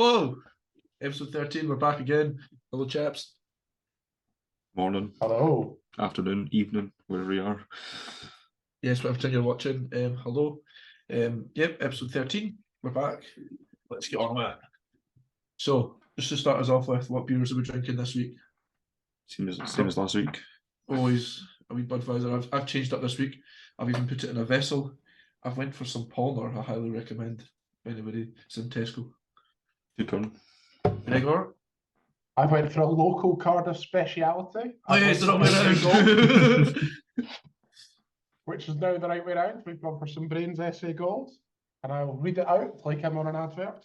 Hello, episode 13. We're back again. Hello, chaps. Morning, Hello. afternoon, evening, wherever you are. Yes, whatever time you're watching. Hello. Yep, episode 13. We're back. Let's get on with it. So, just to start us off with, what beers are we drinking this week? Same as last week. Always a wee Budweiser. I've changed up this week. I've even put it in a vessel. I've went for some Palmer. I highly recommend if anybody. It's in Tesco. Good one. Gregor? I went for a local Cardiff speciality. Oh, yeah, it's the wrong way around. Which is now the right way around. We've gone for some Brains SA Gold. And I'll read it out like I'm on an advert.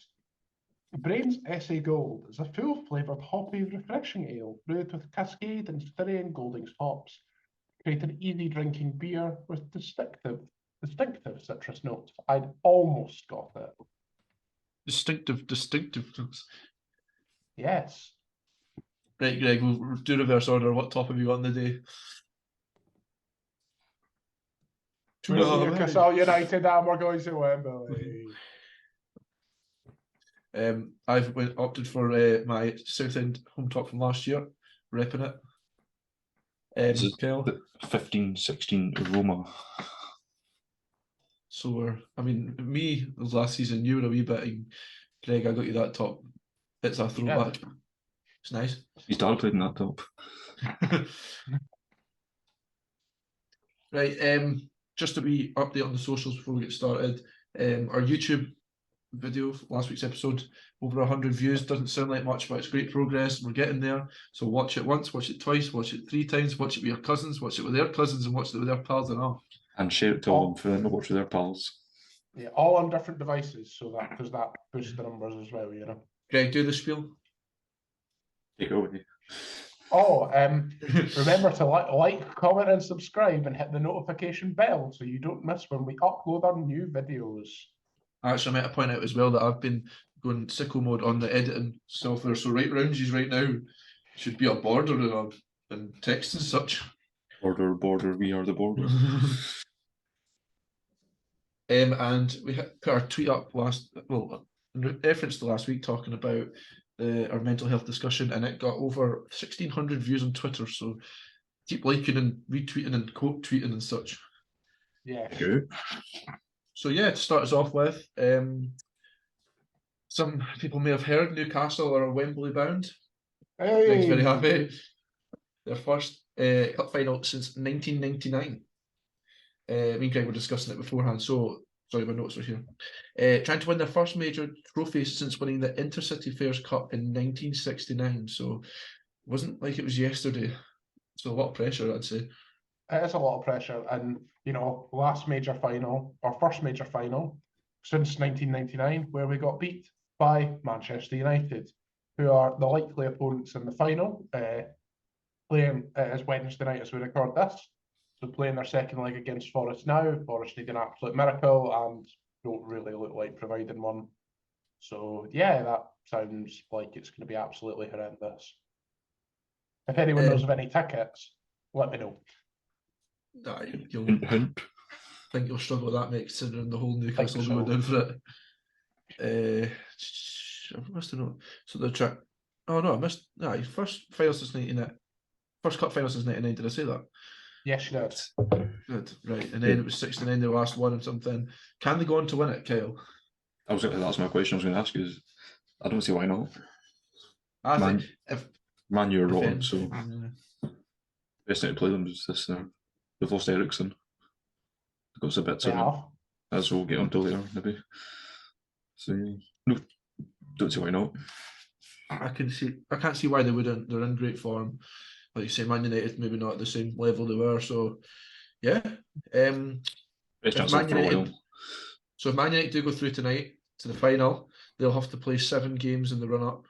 Brains SA Gold is a full-flavoured, hoppy, refreshing ale brewed with Cascade and Styrian Goldings hops. Create an easy drinking beer with distinctive citrus notes. I'd almost got it. Distinctiveness. Yes. Right, Greg, we'll do reverse order. What top have you got in the day? Newcastle United, and we're going to Wembley. I've opted for my Southend home top from last year, repping it. This is Kel? the 15-16 Roma. So me last season, you were a wee bit, and Greg, I got you that top. It's a throwback. Yeah. It's nice. He's dad played in that top. Right, just a wee update on the socials before we get started. Our YouTube video, last week's episode, over 100 views. Doesn't sound like much, but it's great progress. We're getting there. So watch it once, watch it twice, watch it 3 times, watch it with your cousins, watch it with their cousins, and watch it with their pals and all. And share it to all of them for them to watch with their pals. Yeah, all on different devices, so that because that boosts the numbers as well, you know. Greg, do the spiel. Take it away. Oh, remember to like, comment, and subscribe, and hit the notification bell so you don't miss when we upload our new videos. Actually, I meant to point out as well that I've been going sicko mode on the editing software, so right round you right now should be a border and text and such. Border, we are the border. And we put our tweet up in reference to last week, talking about our mental health discussion, and it got over 1,600 views on Twitter. So keep liking and retweeting and quote tweeting and such. Yeah. Good. So yeah, to start us off with, some people may have heard Newcastle are Wembley bound. Hey. Greg's very happy. Their first cup final since 1999. Me and Greg were discussing it beforehand, so sorry, my notes are here. Trying to win their first major trophy since winning the Intercity Fairs Cup in 1969. So it wasn't like it was yesterday. So a lot of pressure, I'd say. It is a lot of pressure, and first major final since 1999, where we got beat by Manchester United, who are the likely opponents in the final. Playing as Wednesday night as we record this. So playing their second leg against Forest now. Forest need an absolute miracle and don't really look like providing one. So yeah, that sounds like it's going to be absolutely horrendous. If anyone knows of any tickets, let me know. I think you'll struggle with that, mate, considering the whole Newcastle will go down for it. I must have known. So the track. Oh no, I missed. First final since 1999. First cup final since 1999. Did I say that? Yes, you did. Good, right. And then it was 69, the last one and something. Can they go on to win it, Kyle? That's my question I was going to ask you. I don't see why not. I think if Man, you're wrong. So best thing to play them is this. They've lost Ericsson. They've got some bits on it. As we'll get onto later, maybe. So no, don't see why not. I can't see why they wouldn't. They're in great form. Like you say, Man United maybe not at the same level they were. So yeah. Best chance for a while. So if Man United do go through tonight to the final, they'll have to play 7 games in the run-up,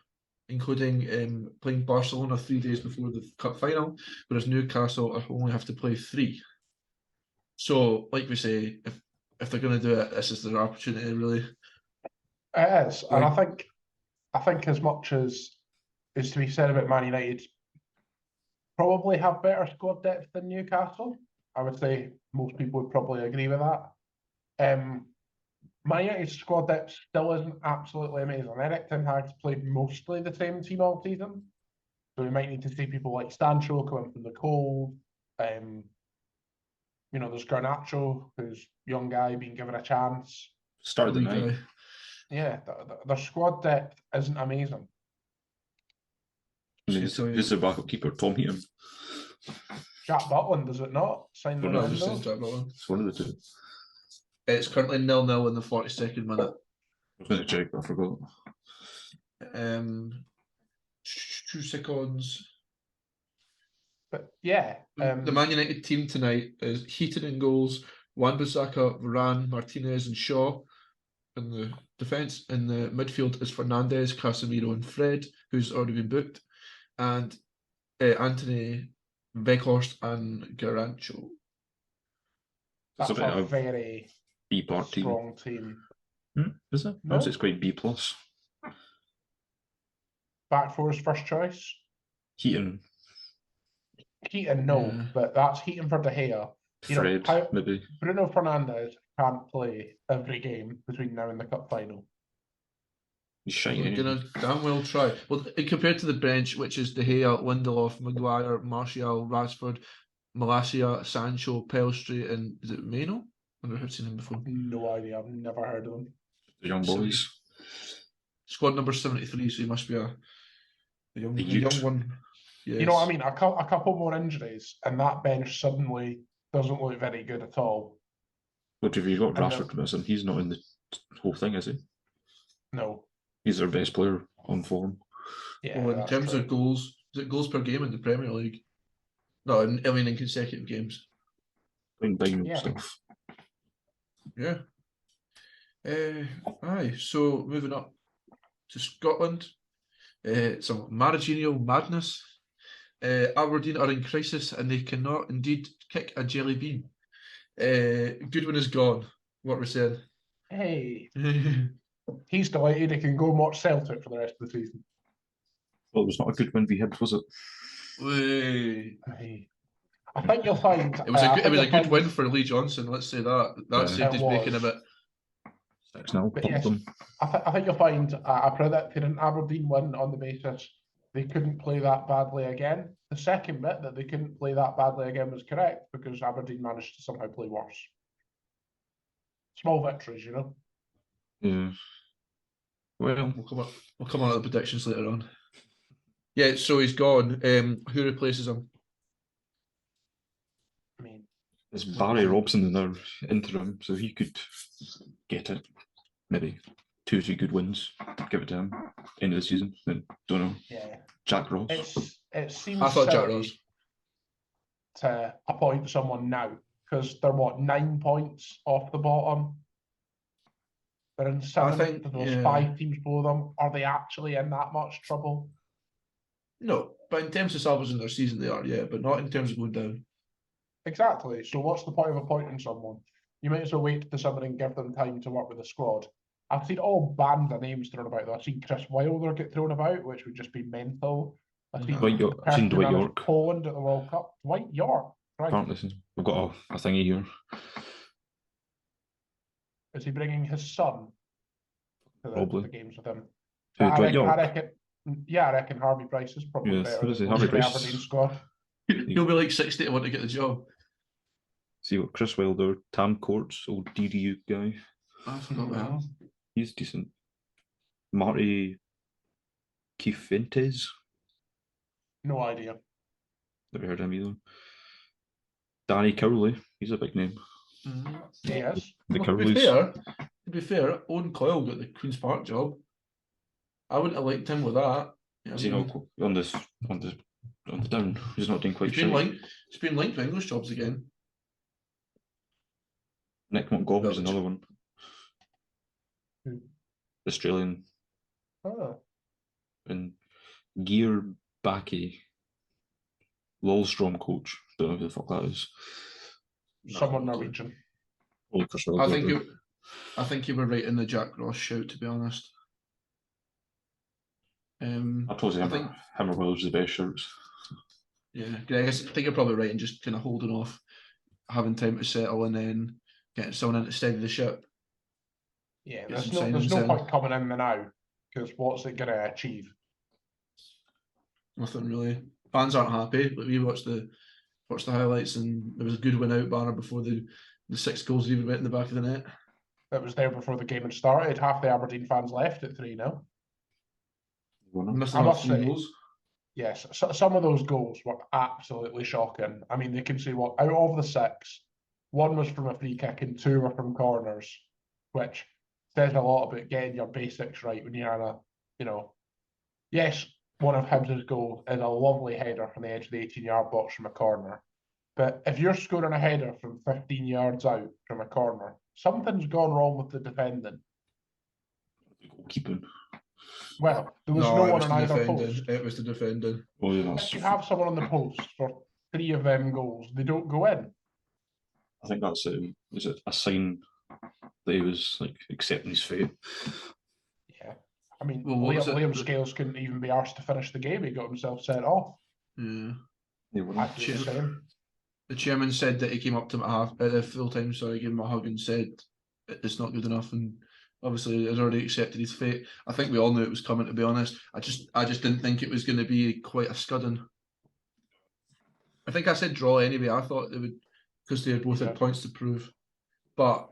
including playing Barcelona 3 days before the cup final, whereas Newcastle only have to play 3. So, like we say, if they're going to do it, this is their opportunity, really. It is, and I think as much as is to be said about Man United, probably have better squad depth than Newcastle. I would say most people would probably agree with that. Man United's squad depth still isn't absolutely amazing. Eric Ten Hag's played mostly the same team all season. So we might need to see people like Sancho coming from the cold. There's Garnacho, who's a young guy being given a chance. Start of the night. Guy. Yeah, their squad depth isn't amazing. Who's the backup keeper? Tom Heaton. Jack Butland, does it not? Signed Well, the no, just window? says Jack Butland. It's one of the two. It's currently 0-0 in the 42nd minute. I was going to check, but I forgot. 2 seconds. But yeah, The Man United team tonight is Heaton in goals, Wan-Bissaka, Varane, Martinez, and Shaw in the defence. In the midfield is Fernandes, Casemiro, and Fred, who's already been booked, and Anthony, Weghorst, and Garnacho. that's It's a bit a of very B part team. strong team. Is it? No. It's quite B plus. Back four is first choice. Heaton, Heaton, no, Yeah. but that's Heaton for De Gea. Fred, maybe. Bruno Fernandes can't play every game between now and the cup final. He's We're shiny. gonna damn well try. Well, compared to the bench, which is De Gea, Lindelof, Maguire, Martial, Rashford, Malacia, Sancho, Pelstri, and is it Meno? I never have seen him before. No idea. I've never heard of them. The young boys. Squad number 73, so he must be a young one. Yes. You know what I mean? A couple more injuries, and that bench suddenly doesn't look very good at all. What have you got? And Rashford missing. He's not in the whole thing, is he? No. He's their best player on form. Yeah. Well, in that's terms true. of goals, is it goals per game in the Premier League? No, I mean in consecutive games. Playing big Yeah. stuff. Yeah. Aye. So moving up to Scotland, some managerial madness. Aberdeen are in crisis and they cannot indeed kick a jelly bean. Goodwin is gone. What we're saying. Hey, he's delighted he can go and watch Celtic for the rest of the season. Well, it was not a good win we had, was it? Hey. Hey. I think you'll find It was a good win for Lee Johnson. Let's say that. That saved his bacon a bit. 6-0, But pumped yes, them. I think you'll find I predicted an Aberdeen win on the basis they couldn't play that badly again. The second bit that they couldn't play that badly again was correct because Aberdeen managed to somehow play worse. Small victories, you know. Yeah. Well, We'll come on to the predictions later on. Yeah, so he's gone. Who replaces him? I mean, it's Barry Robson in their interim, so he could get it. Maybe 2 or 3 good wins. Give it to him. End of the season. Then don't know. yeah, Jack Ross. it seems I thought Jack silly Ross. to appoint someone now because they're 9 points off the bottom. They're in 7th. There's 5 teams below them. Are they actually in that much trouble? No, but in terms of salvaging their season, they are, yeah, but not in terms of going down. Exactly. So what's the point of appointing someone? You might as well wait to summer and give them time to work with the squad. I've seen all bands of names thrown about. I've seen Chris Wilder get thrown about, which would just be mental. I've seen Dwight York. Poland at the World Cup. Dwight York. Right. Apparently, we've got a thingy here. Is he bringing his son to the games with him? Dwight York? I reckon Harvey Price is probably better than Harvey the Price. Aberdeen squad. He'll be like 60 to want to get the job. See what Chris Wilder, Tam Courts, old DDU guy. I forgot about him. He's decent. Marty Cifuentes. No idea. Never heard of him either. Danny Cowley. He's a big name. Mm-hmm. Yes. The To Cowleys. be fair, Owen Coyle got the Queen's Park job. I wouldn't have liked him with that. Is he not on the down? He's not doing quite sure. He's been linked to English jobs again. Nick Montgomery's another one. Who? Australian. Oh. And Gear Backy. Lolstrom coach. Don't know who the fuck that is. Someone Norwegian. I think you were right in the Jack Ross shout, to be honest. I told you him or Wills the best shirts. Yeah, Greg, I think you're probably right in just kind of holding off, having time to settle, and then getting someone in to steady the ship. Yeah, Get some there's signings no in. point coming in now because what's it going to achieve? Nothing really. Fans aren't happy. Like, we watched the highlights, and there was a Goodwin out banner before the 6 goals even went in the back of the net. That was there before the game had started. Half the Aberdeen fans left at 3-0. Missing I off must 3 say, goals. yes, some of those goals were absolutely shocking. I mean, they can see what out of the 6, 1 was from a free kick and 2 were from corners, which says a lot about getting your basics right when you're in a, yes, one of Hibs' goals is a lovely header from the edge of the 18-yard box from a corner. But if you're scoring a header from 15 yards out from a corner, something's gone wrong with the defending. Keeping. Well, there was no one on either defending. post. It was the defending. Oh, yeah, If you have someone on the post for 3 of them goals, they don't go in. I think that's is it a sign that he was like accepting his fate? Yeah, I mean, Well, Liam Scales couldn't even be asked to finish the game. He got himself sent off. Yeah. I'd do the same. The chairman said that he came up to him at the full time, so he gave him a hug and said it's not good enough, and obviously has already accepted his fate. I think we all knew it was coming, to be honest. I just didn't think it was going to be quite a scudding. I think I said draw anyway. I thought they would, because they both had points to prove, but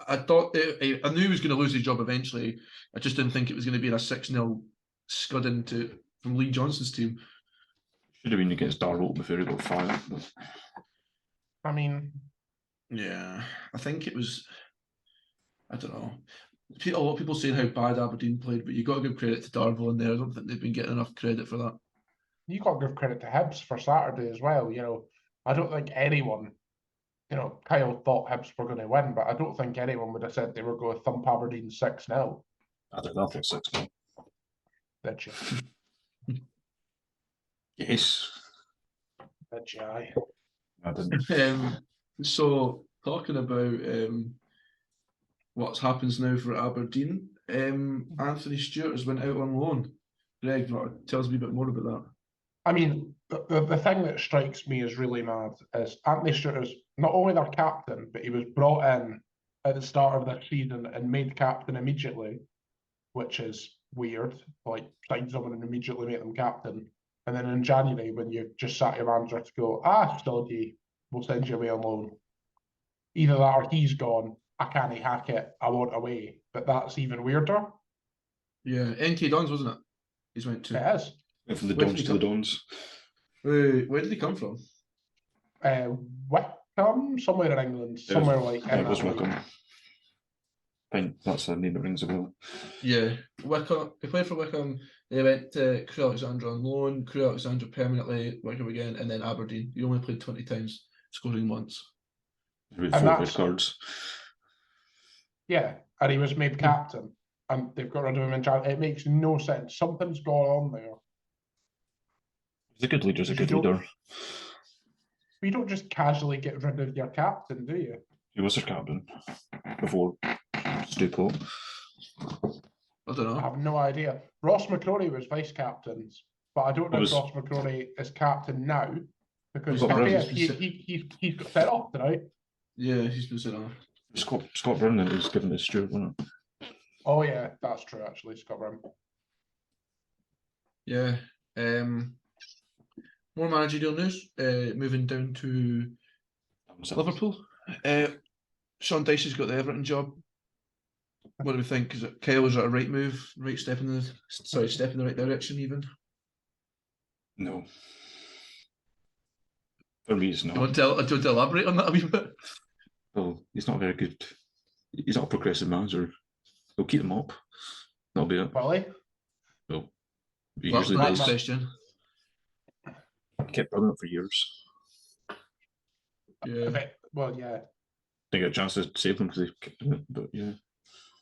I thought I knew he was going to lose his job eventually. I just didn't think it was going to be in a 6-0 scudding from Lee Johnson's team. Should have been against Darrell before he got fired. But... I mean, yeah, I think it was. I don't know. A lot of people saying how bad Aberdeen played, but you got to give credit to Darvel in there. I don't think they've been getting enough credit for that. you got to give credit to Hibs for Saturday as well. I don't think anyone, Kyle thought Hibs were going to win, but I don't think anyone would have said they were going to thump Aberdeen 6-0. I don't know if it's 6-0. Did you? Yes. Did you? Aye. I didn't. So talking about what happens now for Aberdeen, Anthony Stewart has went out on loan. Greg, tell us a wee bit more about that. I mean, the thing that strikes me as really mad is Anthony Stewart is not only their captain, but he was brought in at the start of the season and made captain immediately, which is weird. Like, sign someone and immediately make them captain. And then in January, when you've just sat your manager to go, Stodgy, we'll send you away on loan. Either that or he's gone, I can't hack it, I want away. But that's even weirder. Yeah, NK Dons, wasn't it? He's went to. It is. From the Dons to the Dons. Where did he come from? Wickham, somewhere in England, somewhere like in it was Wickham. I think that's the name that rings a bell. Yeah, Wickham. He played for Wickham. They went to Crewe Alexandra on loan, Crewe Alexandra permanently, Wickham again, and then Aberdeen. He only played 20 times, scoring once. With 4 red cards. Yeah, and he was made captain, and they've got rid of him in January. It makes no sense. Something's going on there. He's a good leader. He's a good leader. You don't just casually get rid of your captain, do you? He was their captain before Stu Pope. I don't know. I have no idea. Ross McCrory was vice captain, but I don't know if Ross McCrory is captain now because he's got set off tonight. Yeah, he's been set off. Scott Brown was given to Stuart, wasn't it? Oh yeah, that's true. Actually, Scott Brown. Yeah. More managerial news. Moving down to Liverpool. Sean Dyche has got the Everton job. What do we think? Is it Kyle? Is it a right move? Step in the right direction? Even. No. For me, it's not. Do you want to elaborate on that a wee bit? Well, he's not very good. He's not a progressive manager. He'll keep them up. That'll be it. Really? Well, he usually does. Question. Kept running it for years. Yeah. Well, yeah. They got a chance to save them because they kept doing it, but yeah.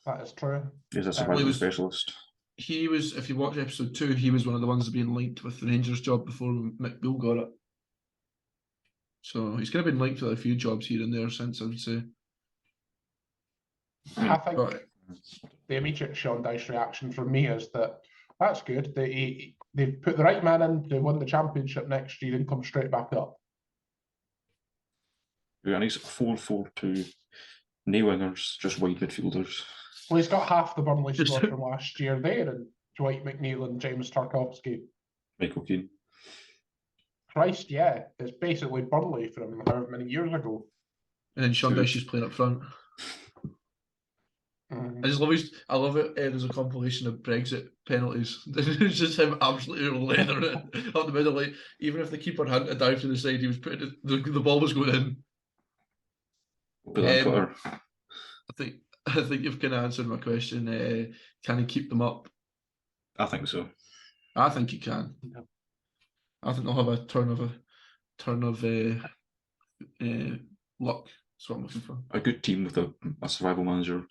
That is true. He's a survival specialist. He was, if you watch episode 2, he was one of the ones being linked with the Rangers job before Mick Beale got it. So he's kind of been linked with a few jobs here and there since, I would say. I think the immediate Sean Dyche reaction from me is that that's good. They've put the right man in to win the championship next year and come straight back up. Yeah, and he's 4-4-2 No wingers, just wide midfielders. Well, he's got half the Burnley squad from last year there, and Dwight McNeil and James Tarkowski. Michael Keane. Christ, yeah, it's basically Burnley from however many years ago. And then Sean Dyche is playing up front. I love it. There's a compilation of Brexit penalties. It's just him absolutely leathering it up the middle. Like, even if the keeper hadn't a dive to the side, he was putting it, the ball was going in. Put that on Twitter. I think you've kind of answered my question. Can he keep them up? I think so. I think he can. Yeah. I think they'll have a turn of luck. That's what I'm looking for. A good team with a survival manager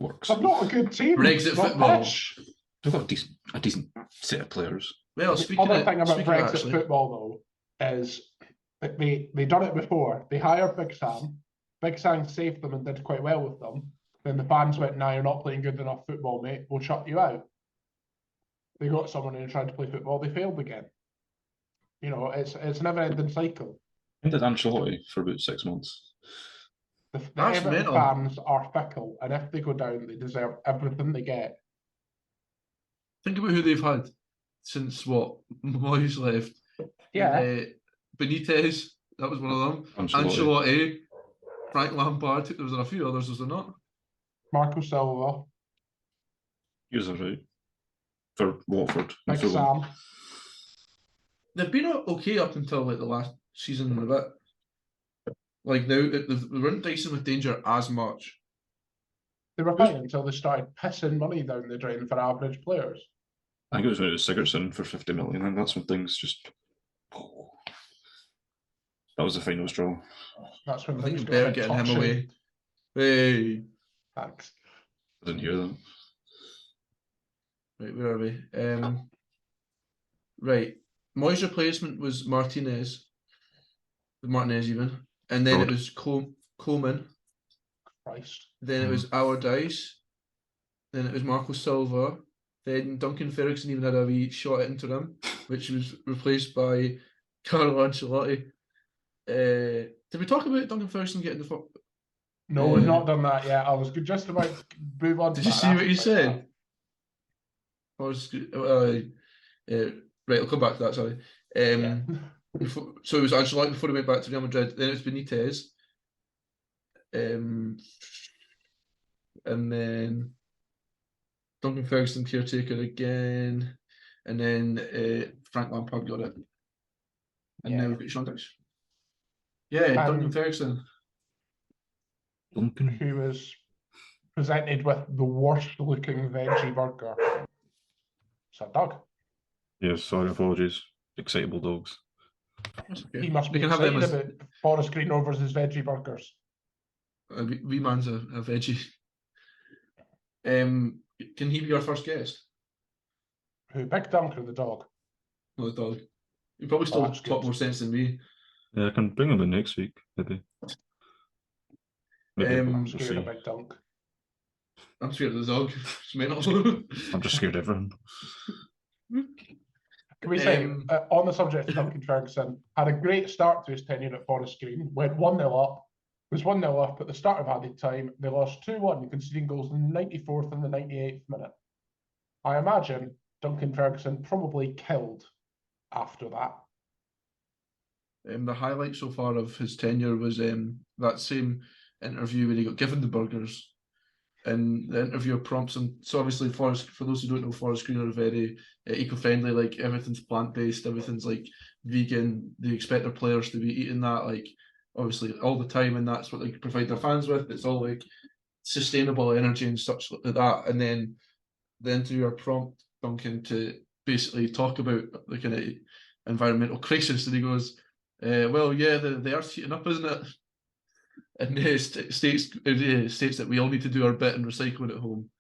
works. I'm not a good team. Brexit football. They've got a decent set of players. Well, the other thing about Brexit football though is that they done it before. They hired Big Sam. Big Sam saved them and did quite well with them. Then the fans went, "Nah, you're not playing good enough football, mate. We'll shut you out." They got someone who tried to play football. They failed again. You know, it's a never-ending cycle. I did Ancelotti for about 6 months. The Everton fans are fickle, and if they go down, they deserve everything they get. Think about who they've had since Moyes left. Yeah. And, Benitez, that was one of them. Ancelotti, Frank Lampard. There was a few others, was there not? Marco Silva. He was right for Watford. Big Sam. They've been okay up until like the last season and a bit. Like now, they weren't dicing with danger as much. They were fine until they started pissing money down the drain for average players. I think it was when it was Sigurdsson for 50 million, and that's when things just. That was the final straw. That's when I think it's better getting him away. Hey. Thanks. I didn't hear that. Right, where are we? Right. Moyes' replacement was Martinez even. And then it was Coleman. Christ. Then it was Allardyce. Then it was Marco Silva. Then Duncan Ferguson even had a wee shot at interim, which was replaced by Carlo Ancelotti. Did we talk about Duncan Ferguson getting the No, we've not done that yet. I was just about to move on. Did you see what he said? Right, I'll come back to that, sorry. So it was Ancelotti before he went back to Real Madrid. Then it was Benitez. And then Duncan Ferguson caretaker again. And then Frank Lampard got it. And now we've got Sean Dyche. Yeah, Duncan Ferguson. Who was presented with the worst looking veggie burger. Is that Doug? Yes, sorry, apologies. Excitable dogs. Okay. He must be excited about Forest Green Rovers' veggie burgers. Wee man's a veggie. Can he be our first guest? Who, Big Dunk or the dog? No, the dog. He probably still has a lot more sense than me. Yeah, I can bring him in next week, maybe. I'm scared of Big Dunk. I'm scared of the dog. It's mental. I'm just scared of everyone. Can we say, on the subject of Duncan Ferguson, had a great start to his tenure at Forest Green, went 1-0 up, was 1-0 up at the start of added time. They lost 2-1, conceding goals in the 94th and the 98th minute. I imagine Duncan Ferguson probably killed after that. The highlight so far of his tenure was that same interview when he got given the burgers. And the interviewer prompts him. So obviously, for those who don't know, Forest Green are very eco-friendly. Like everything's plant-based, everything's like vegan. They expect their players to be eating that, like obviously all the time, and that's what they provide their fans with. It's all like sustainable energy and such like that. And then the interviewer prompted Duncan to basically talk about the kind of environmental crisis, and he goes, "Well, yeah, the Earth's heating up, isn't it?" And states that we all need to do our bit in recycling at home.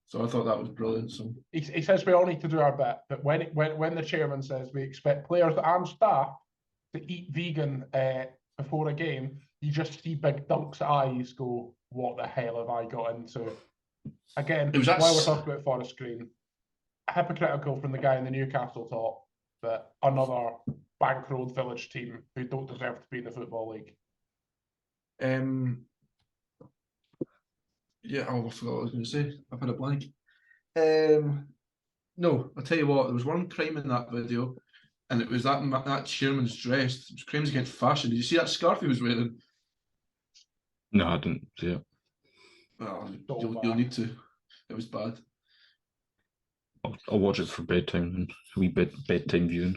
So I thought that was brilliant. So he says we all need to do our bit, but when the chairman says we expect players and staff to eat vegan before a game, you just see Big Dunk's eyes go, "What the hell have I got into?" Again, while we're talking about Forest Green, hypocritical from the guy in the Newcastle top, but another bankrolled village team who don't deserve to be in the Football League. Yeah, I forgot what I was going to say. I've had a blank. No, I'll tell you what, there was one crime in that video, and it was that chairman's dress. It was crimes against fashion. Did you see that scarf he was wearing? No, I didn't see it. Oh, you'll need to. It was bad. I'll watch it for bedtime and a wee bedtime viewing.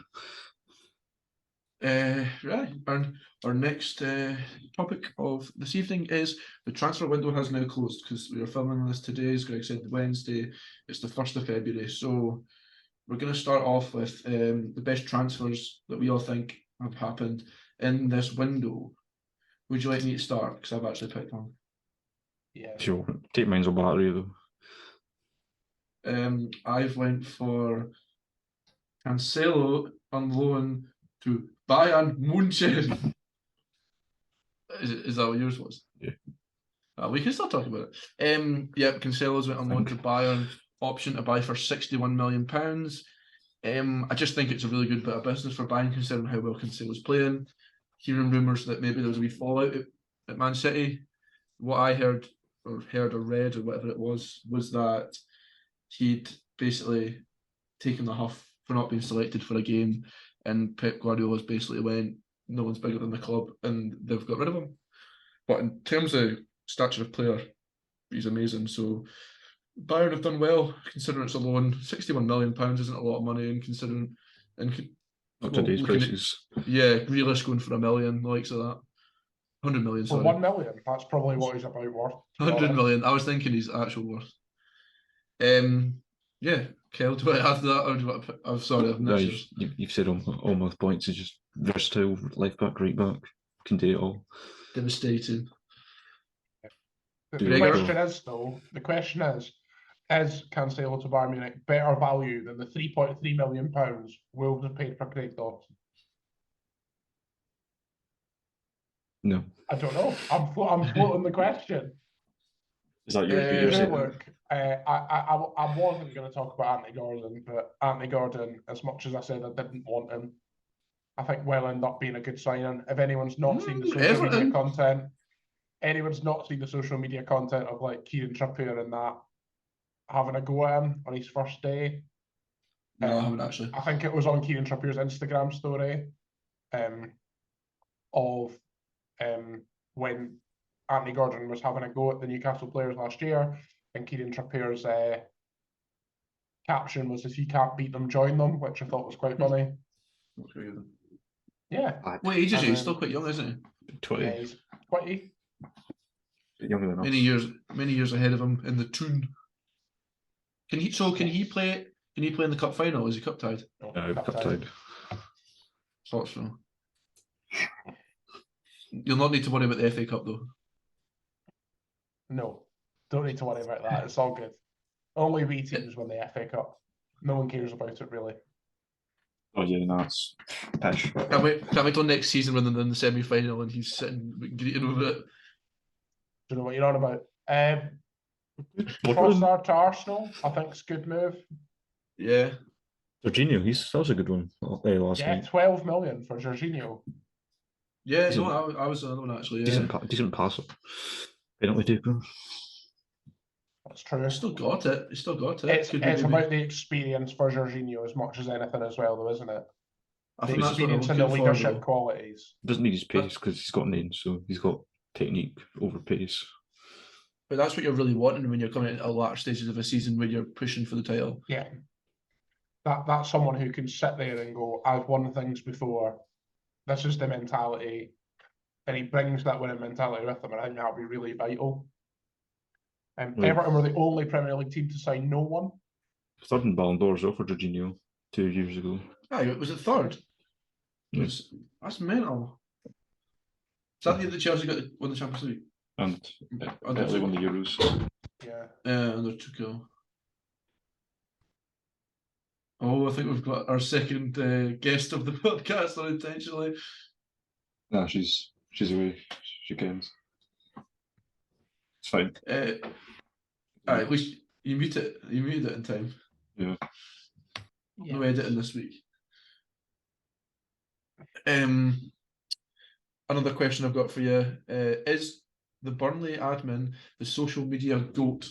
Right. Our next topic of this evening is the transfer window has now closed because we are filming this today, as Greg said, Wednesday. It's the 1st of February. So we're going to start off with the best transfers that we all think have happened in this window. Would you like me to start? Because I've actually picked one. Yeah. Sure. Take mine's on battery though. I've went for Cancelo on loan to Bayern Munchen. Is that what yours was? Yeah. We can still talk about it. Yep, Cancelo's went on loan to Bayern, option to buy for £61 million. I just think it's a really good bit of business for Bayern considering how well Cancelo's playing. Hearing rumours that maybe there was a wee fallout at Man City. What I heard or read or whatever it was that he'd basically taken the huff for not being selected for a game, and Pep Guardiola's basically went, no one's bigger than the club, and they've got rid of him. But in terms of stature of player, he's amazing. So Bayern have done well considering it's a loan. £61 million isn't a lot of money, and considering Today's prices. Yeah, Grealish going for $1 million, the likes of that. 100 million, sorry. For 1 million, that's probably what he's about worth. 100 million. I was thinking he's actual worth. Yeah, Kel, do I add that, or do I? I'm sorry, I've missed yours. You've said all my points. Is just versatile, left back, right back, can do it all. Devastating. The question is Cancelo to Bayern Munich better value than the £3.3 million Wolves have paid for Craig Dawson? No. I don't know. I'm floating the question. Is that your look, I wasn't going to talk about Anthony Gordon, but Anthony Gordon, as much as I said I didn't want him, I think will end up being a good signing. If anyone's not seen the social media content, of like Kieran Trippier and that having a go at him on his first day. No, I haven't actually. I think it was on Kieran Trippier's Instagram story when Anthony Gordon was having a go at the Newcastle players last year, and Kieran Trippier's caption was, if you can't beat them, join them, which I thought was quite funny. Yeah. What age is he? He's still quite young, isn't he? 20. Yeah, he's 20. Younger than us. Many years ahead of him in the tune. Can he play in the cup final? Is he cup tied? No, cup tied. Thought so. You'll not need to worry about the FA Cup though. No, don't need to worry about that. It's all good. Only we teams win the FA Cup. No one cares about it really. Oh yeah, no, it's pish. Can't wait till next season when they're in the semi-final and he's sitting greeting over it. Don't know what you're on about. Trossard to Arsenal, I think it's a good move. Yeah. Jorginho, that was a good one last night. 12 million for Jorginho. Yeah, I was another one actually. Yeah. Decent passer. Penalty taker. That's true. He still got it. It's about the experience for Jorginho as much as anything as well, though, isn't it? I the think experience and the leadership qualities. Doesn't need his pace because he's got names, so he's got technique over pace. But that's what you're really wanting when you're coming into the latter stages of a season where you're pushing for the title. Yeah. That's someone who can sit there and go, I've won things before. This is the mentality. And he brings that winning mentality with him, and I think that'll be really vital. Everton were the only Premier League team to sign no one. Third in Ballon d'Or as well for Jorginho 2 years ago. Was it third? Yes. That's mental. Is that the year that Chelsea won the Champions League? And they won the Euros. Yeah. Under Tuchel. Oh, I think we've got our second guest of the podcast unintentionally. No, she's away. She comes. It's fine. At least you muted it in time. Yeah. No editing this week. Another question I've got for you is the Burnley admin, the social media goat.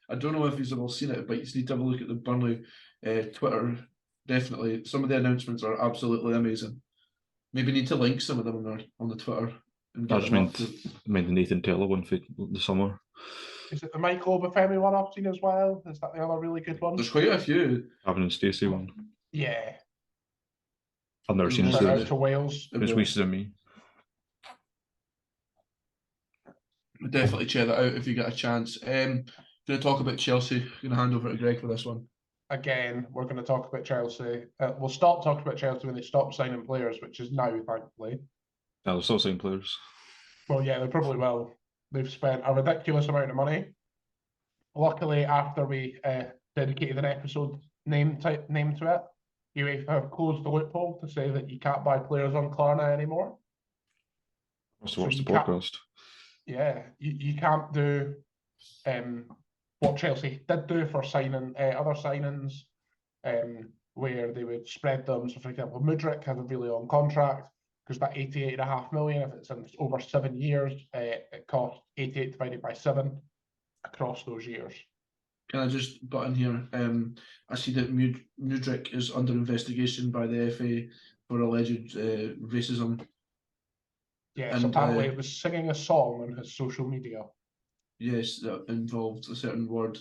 I don't know if you've all seen it, but you need to have a look at the Burnley Twitter. Definitely, some of the announcements are absolutely amazing. Maybe need to link some of them on the Twitter. And I just meant the Nathan Taylor one for the summer. Is it the Michael Obafemi one I've seen as well? Is that the other really good one? There's quite a few. Gavin and Stacey one. Yeah. I've never seen it. Shout out to Wales. It's wasted on me. Definitely check that out if you get a chance. Going to talk about Chelsea. Going to hand over to Greg for this one. Again, we're going to talk about Chelsea. We'll stop talking about Chelsea when they stop signing players, which is now, thankfully. They'll still sign players. Well, yeah, they probably will. They've spent a ridiculous amount of money. Luckily, after we dedicated an episode name to it, UEFA have closed the loophole to say that you can't buy players on Klarna anymore. Must have watched the podcast. Yeah, you can't do what Chelsea did do for signing other signings, where they would spread them. So, for example, Mudryk has a really long contract because that 88.5 million, if it's in over 7 years, it costs 88 divided by 7 across those years. Can I just butt in here? I see that Mudryk is under investigation by the FA for alleged racism. Yes, and apparently it was singing a song on his social media. Yes, that involved a certain word.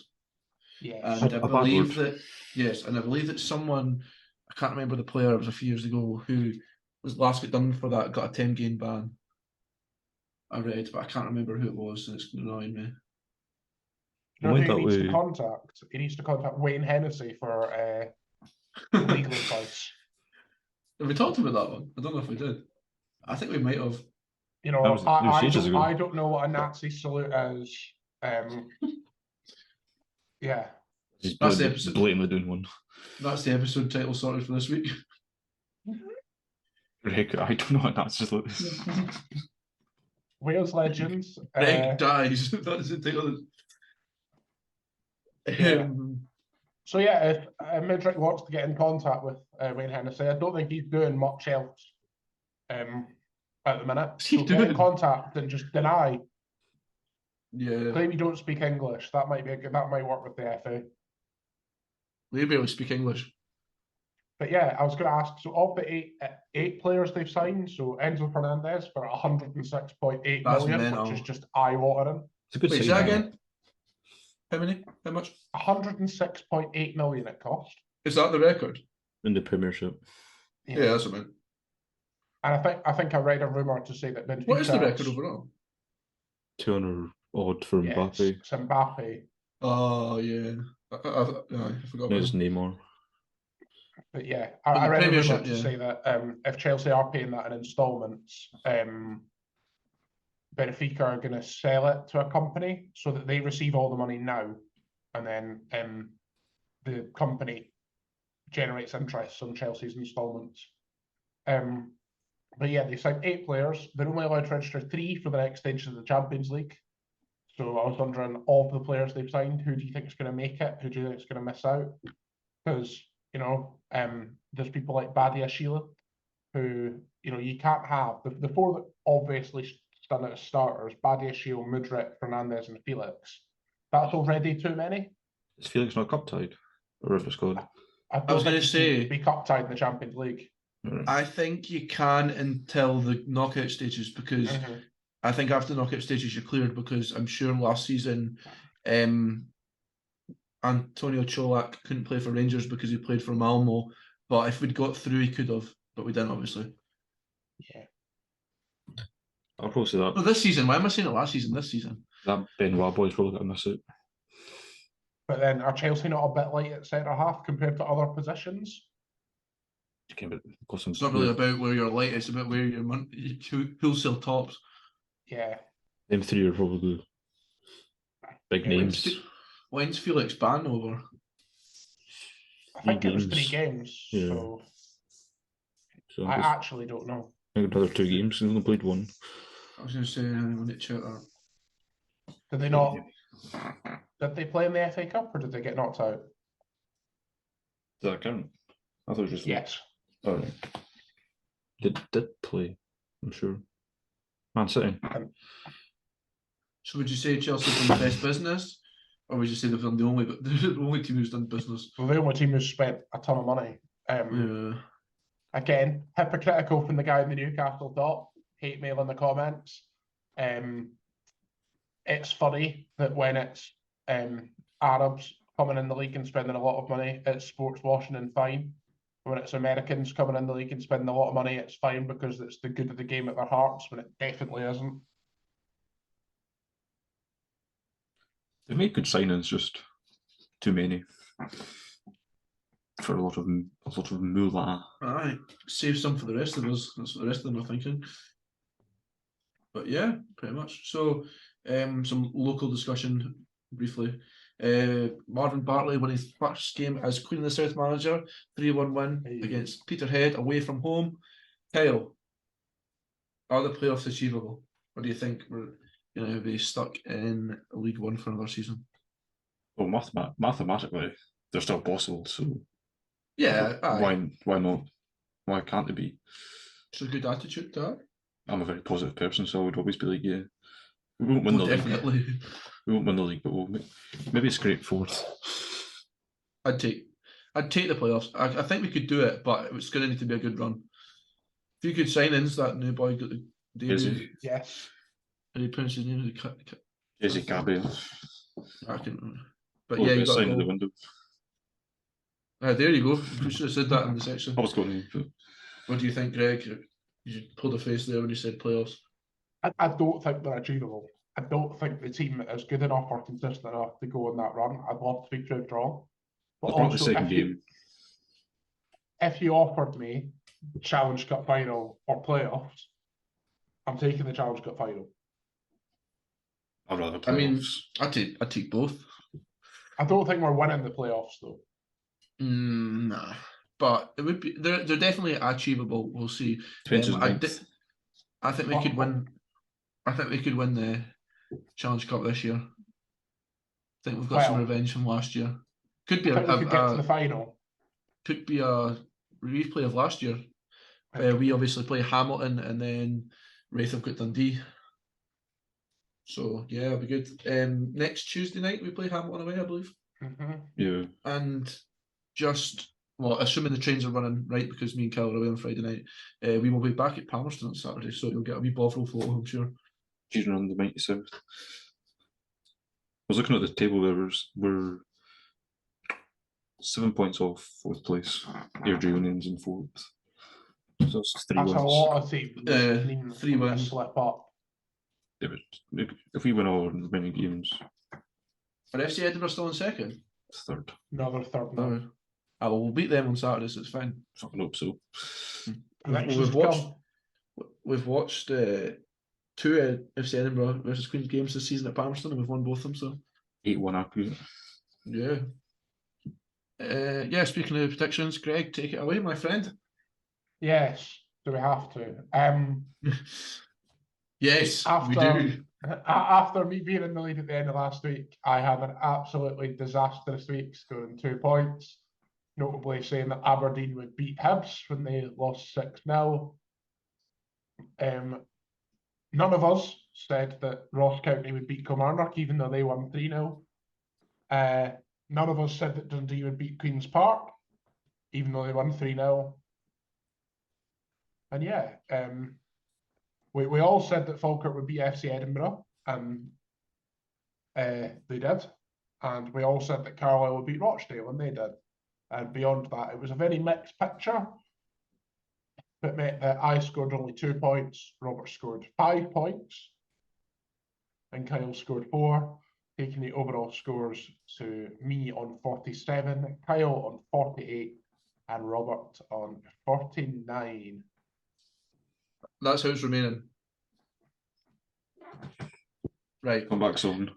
Yes. And I believe that someone, I can't remember the player, it was a few years ago, who was last got done for that, got a 10-game ban. I read, but I can't remember who it was, and it's annoying me. You know who he needs to contact? He needs to contact Wayne Hennessey for legal advice. Have we talked about that one? I don't know if we did. I think we might have. You know, I don't know what a Nazi salute is. Yeah. That's the episode. Blatantly doing one. That's the episode title sorted for this week. Greg, I don't know what a Nazi salute is. Wales legends. Greg dies. That is the title. So yeah, if Mudryk wants to get in contact with Wayne Hennessey, I don't think he's doing much else at the minute. So get in contact and just deny. Yeah. Claim you don't speak English. That might work with the FA. Maybe I'll speak English. But yeah, I was going to ask. So of the eight players they've signed, so Enzo Fernandez for 106.8 million, which is just eye-watering. It's a good Wait, say that again? How many? How much? 106.8 million it cost. Is that the record? In the Premiership. Yeah, that's what I meant. And I think I read a rumour to say that Benfica... What is the record overall? 200 odd for Mbappe. It's Mbappe. Oh, yeah. I forgot about his Neymar. But yeah, I read a rumour to say that if Chelsea are paying that in instalments, Benfica are going to sell it to a company so that they receive all the money now, and then the company generates interest on Chelsea's instalments. But yeah, they signed 8 players. They're only allowed to register 3 for the next stage of the Champions League. So I was wondering, of the players they've signed, who do you think is going to make it? Who do you think is going to miss out? Because, you know, there's people like Badia Sheila, who, you know, you can't have the 4 that obviously stand out as starters: Badia Sheila, Mudryk, Fernandez, and Felix. That's already too many. Is Felix not cup tied? Or if it's called? I was going to say, be cup tied in the Champions League. I think you can until the knockout stages, because I think after the knockout stages you're cleared, because I'm sure last season Antonio Cholak couldn't play for Rangers because he played for Malmo, but if we'd got through he could have, but we didn't, obviously. Yeah. I'll probably say that. No, this season. Why am I saying it last season? This season. That Benoit boy's probably going to miss it. But then are Chelsea not a bit light at centre half compared to other positions? It's not really about where you're light, it's about where you're wholesale tops. Yeah. Them 3 are probably big names. When's Felix ban over? I think it was 3 games. Yeah. So I actually don't know. I think another 2 games, and only played 1. I was going to say, I want to check that. Did they not? Did they play in the FA Cup, or did they get knocked out? Does that count? I thought it was just... Yes. Oh, right. Did play, I'm sure. Man City. So would you say Chelsea have done the best business, or would you say they've done the only team who's done business? Well, the only team who's spent a ton of money. Again, hypocritical from the guy in the Newcastle top. Hate mail in the comments. It's funny that when it's Arabs coming in the league and spending a lot of money, it's sports washing and fine. When it's Americans coming in the league and spending a lot of money, it's fine because it's the good of the game at their hearts, when it definitely isn't. They make good signings, just too many for a lot of moolah. Aye, save some for the rest of us. That's what the rest of them are thinking. But yeah, pretty much. So, some local discussion briefly. Marvin Bartley won his first game as Queen of the South manager, 3-1 win against Peterhead away from home. Kyle, are the playoffs achievable, or do you think we're going to be stuck in League One for another season? Well, mathematically, they're still possible. So yeah, why not? Why can't they be? It's a good attitude to that. I'm a very positive person, so I would always be like, yeah, we won't win the league. We won't win the league, but we'll maybe scrape fourth. I'd take the playoffs. I think we could do it, but it's going to need to be a good run. If you could sign in that new boy, got the debut. Yes. How do you pronounce his name? Jesse Gabriel. I can. But yeah, you got sign in the window. There you go. We should have said that in the section. I was going to. What do you think, Greg? You pulled a face there when you said playoffs. I don't think they're achievable. I don't think the team is good enough or consistent enough to go on that run. I'd love to be proved wrong. But also, if you offered me Challenge Cup final or playoffs, I'm taking the Challenge Cup final. I'd rather playoffs. I mean, I'd take both. I don't think we're winning the playoffs though. Nah, but it would be. They're definitely achievable. We'll see. I think we could win. I think we could win the Challenge Cup this year. I think we've got some revenge from last year. Could be we could get to the final. Could be a replay of last year. We obviously play Hamilton and then Wraith have got Dundee. So yeah, it'll be good. Next Tuesday night we play Hamilton away, I believe. Mm-hmm. Yeah. And assuming the trains are running right, because me and Kyle are away on Friday night, we will be back at Palmerston on Saturday, so you'll get a wee Bovril photo, I'm sure. Cheering on the mighty South. I was looking at the table. We're 7 points off fourth place. Airdrie Unions in fourth. So that's 3 wins. That's a lot of teams. 3 wins. Slip up. Yeah, but if we win all the remaining games. Are FC Edinburgh still in second? Third. No, they're third now. We'll beat them on Saturday, so it's fine. I hope so. We've watched 2 FC Edinburgh versus Queen's games this season at Palmerston, and we've won both of them. So 8-1 accurate. Yeah. Speaking of predictions, Greg, take it away, my friend. Yes. Do we have to? Yes, we do. After me being in the lead at the end of last week, I had an absolutely disastrous week, scoring 2 points. Notably saying that Aberdeen would beat Hibs when they lost 6-0. None of us said that Ross County would beat Kilmarnock, even though they won 3-0. None of us said that Dundee would beat Queen's Park, even though they won 3-0. And yeah, we all said that Falkirk would beat FC Edinburgh, and they did. And we all said that Carlisle would beat Rochdale, and they did. And beyond that, it was a very mixed picture. But meant that I scored only 2 points, Robert scored 5 points, and Kyle scored 4, taking the overall scores to me on 47, Kyle on 48, and Robert on 49. That's how it's remaining. Right. Come back soon.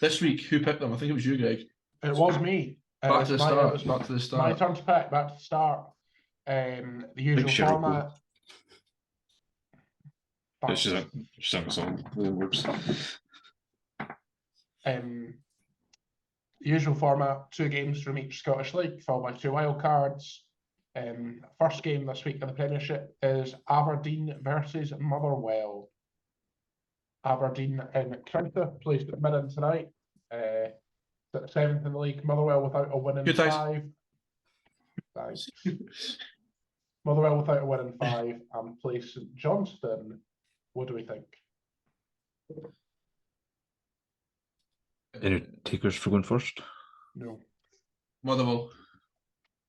This week, who picked them? I think it was you, Greg. It was me. Back to the start. My turn to pick. Back to the start. The usual format. She's a song. Usual format: 2 games from each Scottish league, followed by 2 wild cards. First game this week in the Premiership is Aberdeen versus Motherwell. Aberdeen in Crowther, placed at Midden tonight. 7th in the league. Motherwell without a win in Good times. 5. Thanks. Motherwell without a win in 5 and placed St Johnstone. What do we think? Any takers for going first? No. Motherwell.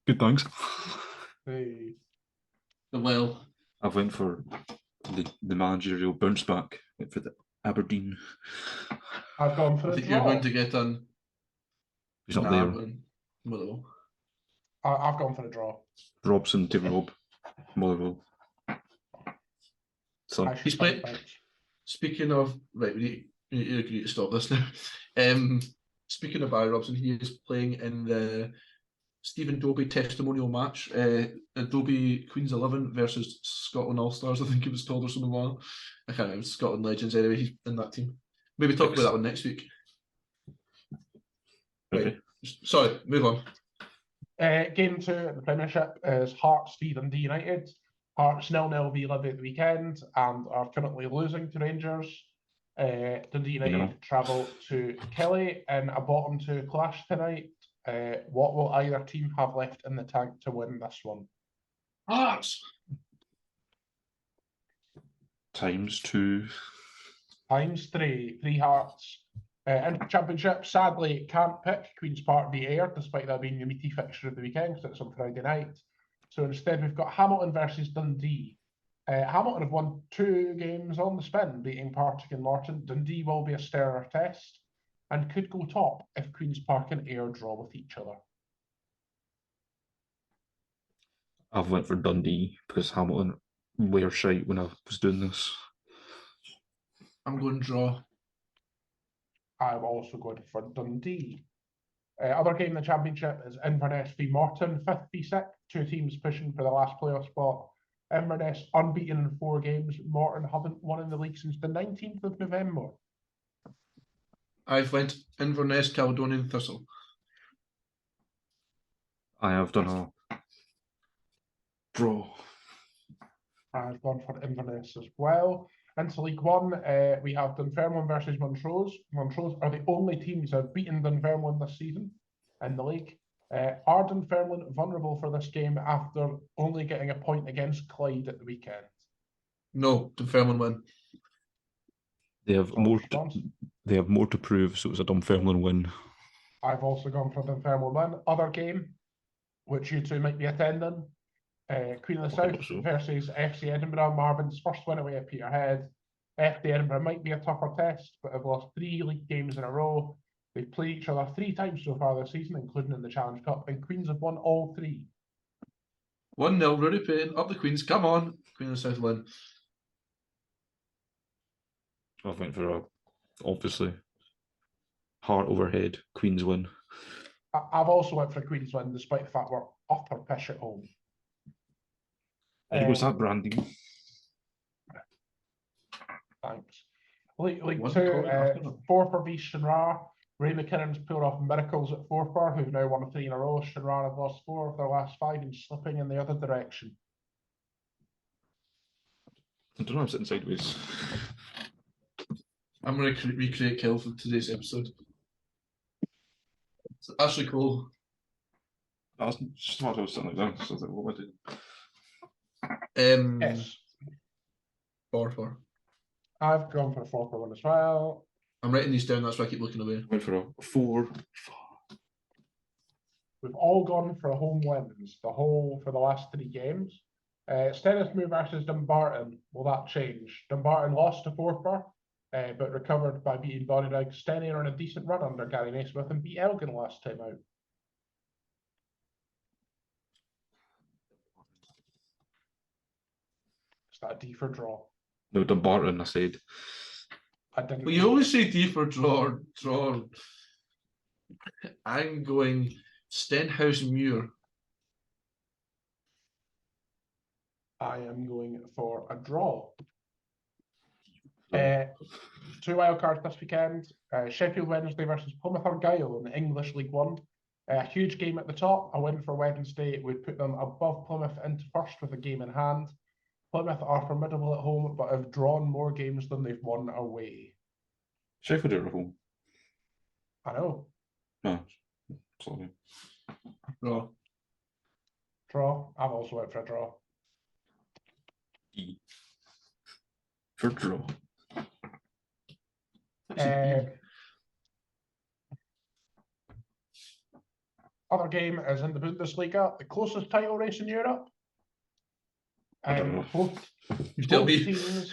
Good, thanks. Hey. The well. I went for the managerial bounce back. Went for the Aberdeen. I've gone for I a think draw. you're going to get on. He's not there. Motherwell. I've gone for a draw. Robson to Rob. Motherwell. So He's playing. Speaking of, right, we need to stop this now. Speaking of Barry Robson, he is playing in the Stephen Dobie testimonial match, Dobie Queen's 11 versus Scotland All Stars, I think it was called, or something like that. I can't remember, Scotland Legends anyway, he's in that team. Maybe talk about that one next week. Okay. Right. Sorry, move on. Game 2 at the Premiership is Hearts v Dundee United. Hearts 0-0 v Libby at the weekend and are currently losing to Rangers. Dundee United travel to Kelly in a bottom 2 clash tonight. What will either team have left in the tank to win this one? Hearts! ×2. ×3. 3 Hearts. In the Championship, sadly, can't pick Queen's Park v Ayr, despite that being the meaty fixture of the weekend, because it's on Friday night. So instead, we've got Hamilton versus Dundee. Hamilton have won 2 games on the spin, beating Partick and Morton. Dundee will be a sterner test and could go top if Queen's Park and Ayr draw with each other. I've went for Dundee because Hamilton were shite when I was doing this. I'm going to draw. I'm also going for Dundee. Other game in the Championship is Inverness v Morton, 5th v 6th. 2 teams pushing for the last playoff spot. Inverness unbeaten in 4 games. Morton haven't won in the league since the 19th of November. I've went Inverness, Caledonian Thistle. I have done a draw. I've gone for Inverness as well. Into League One, we have Dunfermline versus Montrose. Montrose are the only teams that have beaten Dunfermline this season in the league. Are Dunfermline vulnerable for this game after only getting a point against Clyde at the weekend? No, Dunfermline win. They have more to prove, so it was a Dunfermline win. I've also gone for Dunfermline win. Other game, which you two might be attending, Queen of the South versus FC Edinburgh. Marvin's first win away at Peterhead. FC Edinburgh might be a tougher test, but have lost 3 league games in a row. They've played each other 3 times so far this season, including in the Challenge Cup, and Queens have won all 3. 1-0, Rooney Payne, up the Queens, come on. Queen of the South win. I went for obviously heart overhead Queens win. I've also went for a Queens win, despite the fact we're upper pish at home. There goes that branding. Thanks. League 2, Forfar v Shinrar. Ray McKinnon's pulled off miracles at Forfar, who've now won 3 in a row. Shinrar have lost 4 of their last 5 and slipping in the other direction. I don't know, I'm sitting sideways. I'm going to recreate Kill for today's episode. It's Ashley Cole. I was just what I was sitting like that, so I was like, what would I do? Yes. Forfar. I've gone for a Forfar one as well. I'm writing these down, that's why I keep looking away. Went for a 4. We've all gone for home wins, for the last 3 games. Stennismere versus Dumbarton, will that change? Dumbarton lost to Forfar, but recovered by beating Bonnyrigg. Stenny are on a decent run under Gary Naismith and beat Elgin last time out. Is that a D for draw? No, Dumbarton, I said. I didn't. Well, you always say D for draw. I'm going Stenhousemuir. I am going for a draw. 2 wild cards this weekend. Sheffield Wednesday versus Plymouth Argyle in the English League One. A huge game at the top. A win for Wednesday would put them above Plymouth into first with a game in hand. Plymouth are formidable at home, but have drawn more games than they've won away. Sheffield are at home. I know. No, sorry. Draw. Draw. I've also went for a draw. E. For draw. Other game is in the Bundesliga, the closest title race in Europe. I don't know. Both You tell me. teams,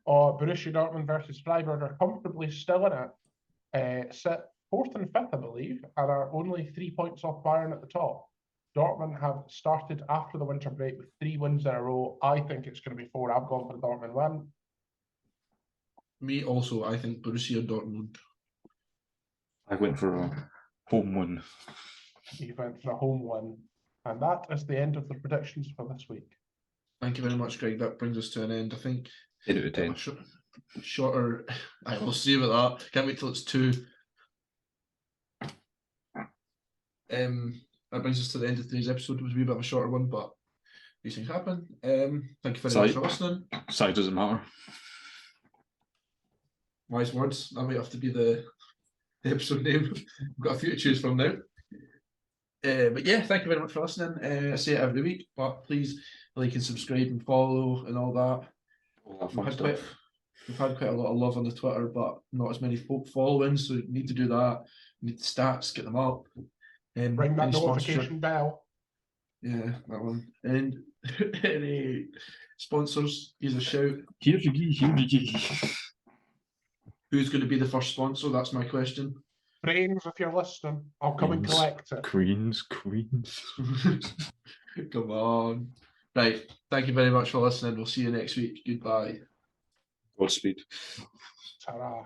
Borussia Dortmund versus Freiburg, are comfortably still in it. Sit 4th and 5th, I believe, and are only 3 points off Bayern at the top. Dortmund have started after the winter break with 3 wins in a row. I think it's going to be 4. I've gone for the Dortmund win. Me also, I think Borussia Dortmund. I went for a home win. You went for a home win. And that is the end of the predictions for this week. Thank you very much, Greg. That brings us to an end, I think. 10 out of 10. Shorter. I will see about that. Can't wait till it's 2. That brings us to the end of today's episode. It was a wee bit of a shorter one, but these things happen. Thank you very much for listening. Size doesn't matter. Wise words. That might have to be the episode name. We've got a few to choose from now. But yeah, thank you very much for listening. I say it every week, but please like and subscribe and follow and all that. We've had quite a lot of love on the Twitter, but not as many folk following, so you need to do that. You need the stats, get them up. Ring that notification bell. Yeah, that one. And any sponsors, use a shout. Here you go. Who's going to be the first sponsor? That's my question. Brains, if you're listening, I'll come and collect it. Queens. Come on. Right. Thank you very much for listening. We'll see you next week. Goodbye. Godspeed. Ta-ra.